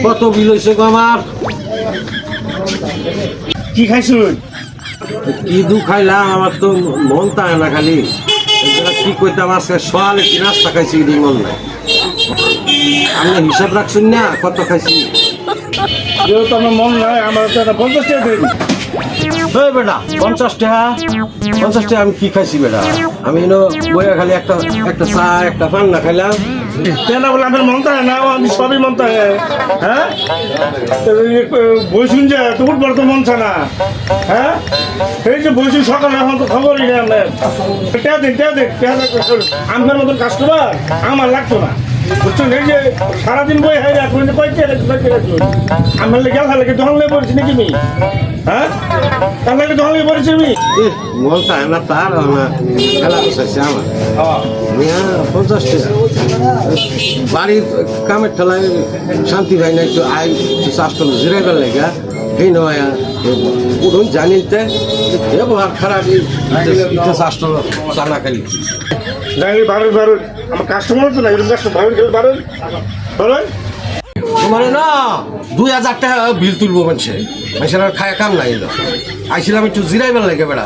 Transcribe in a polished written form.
কত বিল হয়েছে গো আমার? কি খাইছুন? কি দু খাইলাম, আমার তো মন তাই না খালি কি কইতাম। আজকে সকালে কি নাস্তা খাইছি মন নাই। আপনি হিসাব রাখছেন না কত খাইছি? যেহেতু আমার মন নাই, আমার তো 50 টাকা দিন। বেটা 50 টাকা? 50 টাকা আমি কি খাইছি বেটা? আমি বইয়া খালি একটা চা একটা পান না খাইলাম। কেন বলে আমার মন থাকে না? আমি সবই মন থাকে। হ্যাঁ, বইসুন যে তোমার বড় তো মন না। হ্যাঁ, এই যে বইসুন সকালে এখন তো খবরই নেই আপনার। আপনার মতন কাস্টমার আমার লাগতো না, বুঝছেন? এই যে সারাদিন বই হাই রাখবেন, আমার লেগে লাগে দোকান লেগে পড়েছি নাকি আমি? হ্যাঁ, তার লাগে দোকান লেগে পড়েছি আমি। মন তাই না তার না খেলা বসাইছে আমার। 50 টাকা বাড়ির কামের ঠেলায় শান্তি ভাই না, একটু আয় একটু চাষটা জিরাইবার লেগা এই নয় উঠুন জানিতে ব্যবহার খারাপ। একটু চাষটা চানা খালি জানি বারণ বারণ, আমার কাস্টমার তো না, এরকম কাস্টমার বারণ খেলে বারণ বারণ। তোমার না 2000 টাকা বিল তুলবো মানুষের খায় কাম নাই। আইছিলাম একটু জিরাইবার লেগে বেড়া।